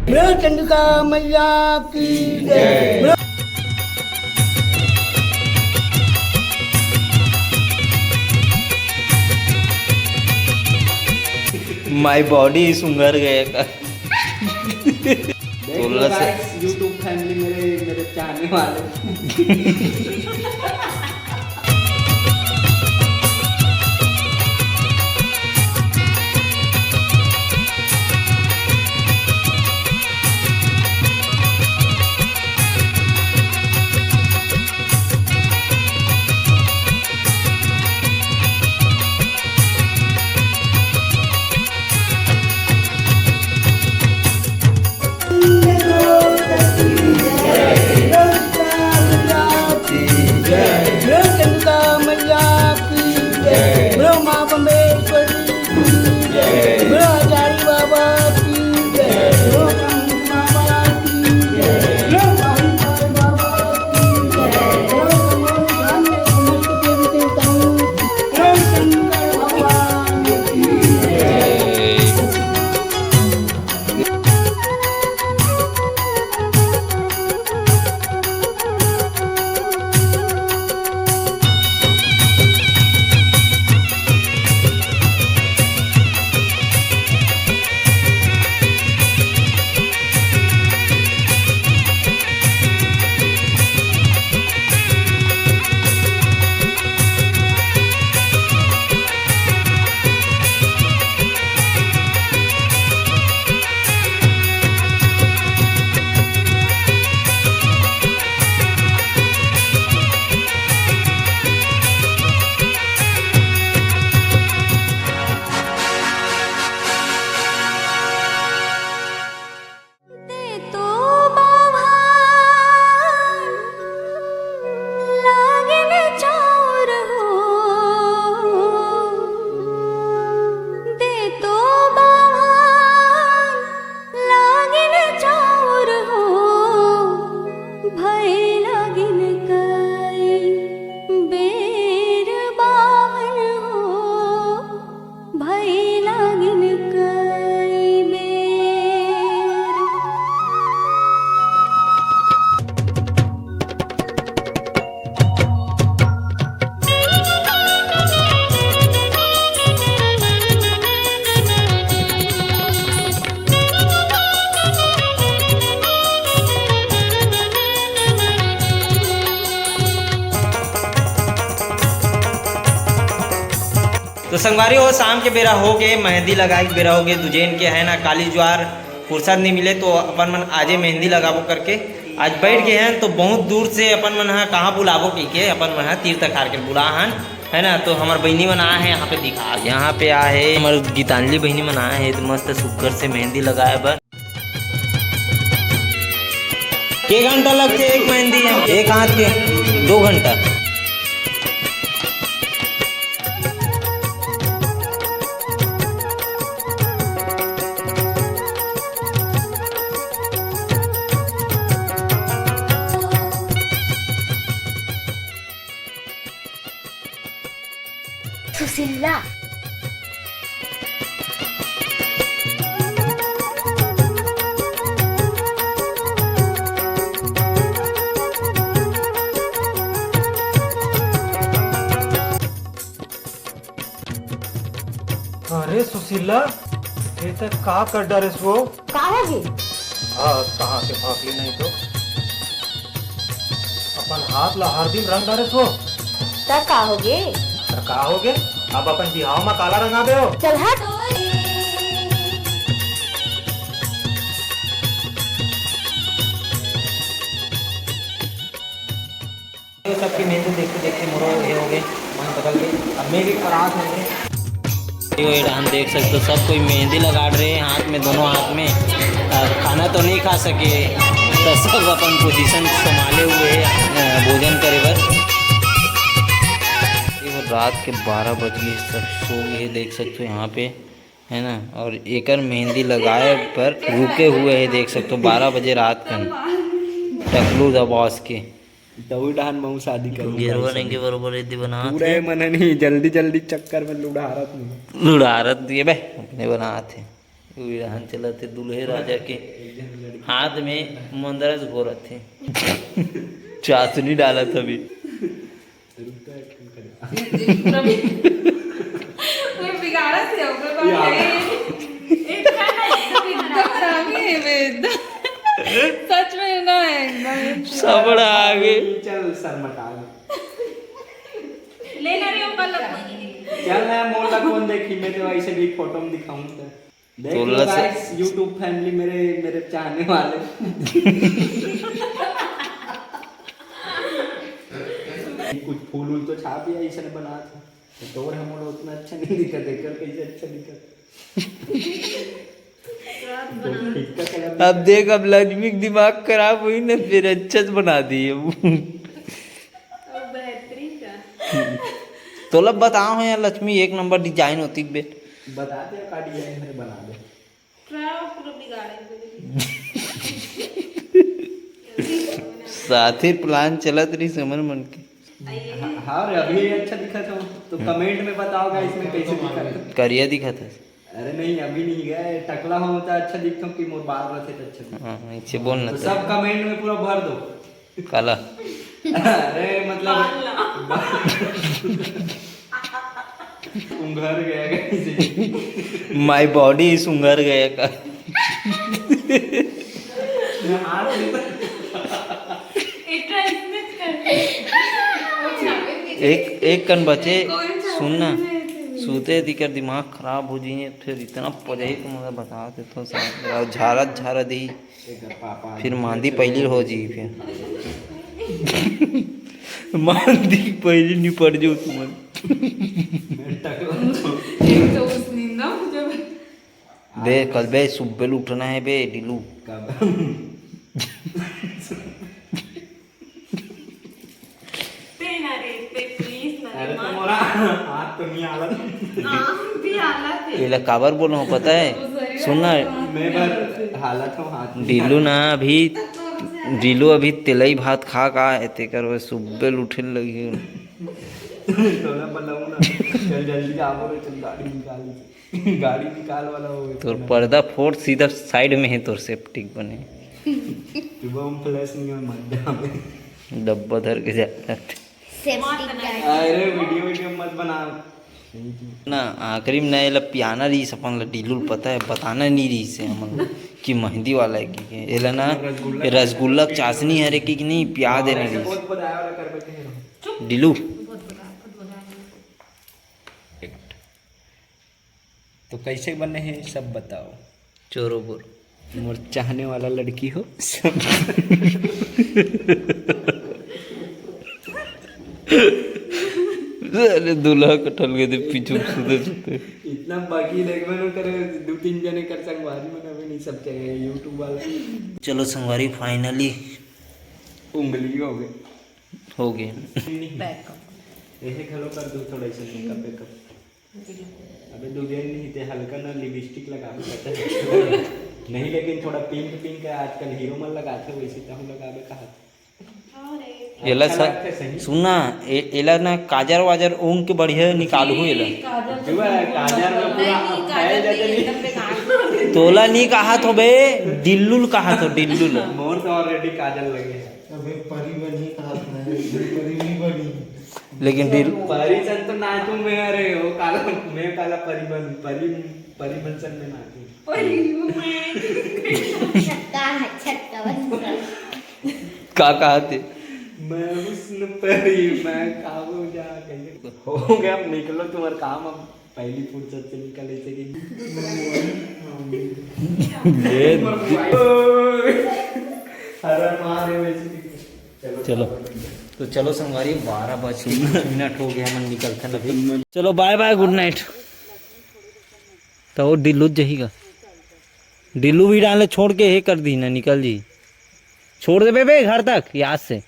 चंडिका मैया की जय। माय बॉडी सुंगर गए का यूट्यूब फैमिली मेरे चाहने वाले तो संगवारी हो शाम के बेरा हो गए, मेहंदी लगाए के बेरा हो गए। दुजेन के है ना काली ज्वार फुर्सत नहीं मिले तो अपन मन आजे मेहंदी लगाबो करके आज बैठ गए हैं। तो बहुत दूर से अपन मन है कहाँ बुलाबो के अपन मन है तीर्थ खार के बुला हन है ना। तो हमार बहनी मन आए हैं यहाँ पे दिखा, यहाँ पे आए है हमारे गीतांजलि बहनी मन आए है तो मस्त सुग्घर से मेहंदी लगाए बर। के घंटा लगते एक मेहंदी है, एक हाथ के 2 घंटा। सुशीला अरे सुशीला ये तक का कर डरेस वो का होगी कहाँ से भाग ली नहीं तो अपन हाथ ला हर दिन रंग डरेस वो तब का होगी का हो गए। अब अपन बिहाव में काला रंगा दे हो। चल हट। सबकी मेहंदी देखते देखते मोरो ये हो गए, मन बदल गए। अब मैं भी परात हो गए। ये डांस देख सकते हो, सब कोई मेहंदी लगा रहे हैं हाथ में, दोनों हाथ में। खाना तो नहीं खा सके तो सब अपन पोजीशन संभाले हुए हैं भोजन करे बर। रात के 12 बज गए, सब सो गए देख सकते हो यहाँ पे है ना। और एकर मेहंदी लगाए पर रुके हुए है देख सकते हो 12 बजे रात का टकलू द बॉस के दऊ डान मऊ शादी कर गिरवा नहीं के बरोबर यदि बना पूरे मन नहीं जल्दी जल्दी चक्कर में लुढ़ारत दिए बे अपने बनाते चलते दूल्हे राजा के हाथ में मंदरस घो रहे थे चाशनी डाला था अभी। बिगाड़ा थे सच में ना एकदम सबड़ा आगे चल सर मटा ले ना रही हूँ कल चल मैं मोला कौन देखी मैं तो ऐसे भी फोटो में दिखाऊं तो देख लो तोला से- गाइस YouTube फैमिली मेरे चाहने वाले कुछ फूल वूल तो छाप दिया ऐसे बना था तो और हम लोग उतना अच्छा नहीं दिखा देखकर कैसे अच्छा दिखा अब देख अब लक्ष्मी का दिमाग खराब हुई ना फिर अच्छा से बना दिए तो लब बताओ यार लक्ष्मी एक नंबर डिजाइन होती बे बता दे का डिजाइन मेरे बना दे साथी प्लान चलत रही समझ मन के हाँ रे अभी अच्छा दिखा था तो कमेंट में बताओ गाइस इसमें कैसे दिखा था करिया दिखा था। अरे नहीं अभी नहीं गए टकला हो तो अच्छा दिखता हूँ कि मोर बाल रहते तो अच्छा दिखता। हाँ इसे बोलना तो था सब कमेंट में पूरा भर दो काला अरे मतलब उंगर गया कैसे माय बॉडी सुंगर गया का एक कन बचे सुनना सूते दिकर दिमाग खराब हो जाइए फिर इतना पजही तो मुझे बता दे तो झारत झारत ही फिर मांदी पहली हो जी फिर मांदी पहली निपट जाओ तुम तो उस नींदा मुझे बे कल बे सुबह उठना है बे डिलू अरे तो मोरा हाथ तो नहीं आला ये काबर बोल रहा हूँ पता है सुनना मैं बस हालत हूँ हाथ में। डिलू ना अभी डिलू अभी तेलई भात खा का एते कर वो सुबह उठे लगी थोड़ा बनाऊँ ना चल जल्दी आओ रे चल गाड़ी निकाल वाला हो तो पर्दा फोड़ सीधा साइड में है तो सेफ्टी बने सुबह हम फ्लैश नहीं है मत में डब्बा धर के जाता अरे वीडियो मत बना ना आखिरी में नए पियाना रही अपन डिलू पता है बताना नहीं रही से हम कि मेहंदी वाला है कि एला ना रसगुल्ला चाशनी है रे कि नहीं पिया देने रही बहुत बताया वाला कर बैठे हैं डिलू तो कैसे बने हैं सब बताओ चोरोबुर मोर चाहने वाला लड़की हो अरे दूल्हा कटल गए थे पीछे सुते सुते इतना बाकी देखबे न करे 2-3 जने कर संगवारी में अभी नहीं सब चाहिए YouTube वाला चलो संगवारी फाइनली उंगली हो गए हो गए ऐसे खलो कर दो थोड़ा ऐसे मेकअप वेकअप अबे दुल्हन नहीं थे हल्का ना लिपस्टिक लगा के करता है नहीं लेकिन थोड़ा पिंक पिंक है आजकल हीरो मन लगाते वैसे तो हम लगावे कहा एला सुनना एला ना काजर वाजर ऊँग के बढ़िया निकालू एला काजर में पूरा फैल जाते नहीं तोला नहीं कहा तो बे डिल्लुल कहा तो डिल्लुल मोर तो ऑलरेडी काजल लगे हैं अबे परी बनी कहा था परी नहीं बनी लेकिन परी सन तो नाचू में अरे वो काला मैं काला परी बन परी बनसन में नाचू का कहा थे मैं हुस्न परी मैं काबू जा कैसे हो गया अब निकलो तुम्हारा काम अब पहली फुर्सत से निकले थे कि अरे मारे वैसे चलो तो चलो संगवारी 12 हो गया हम निकलते हैं अभी चलो बाय बाय गुड नाइट तो वो डिल्लू जहीगा डिल्लू भी डाले छोड़ के हे कर दी ना निकल जी छोड़ दे बे घर तक याद से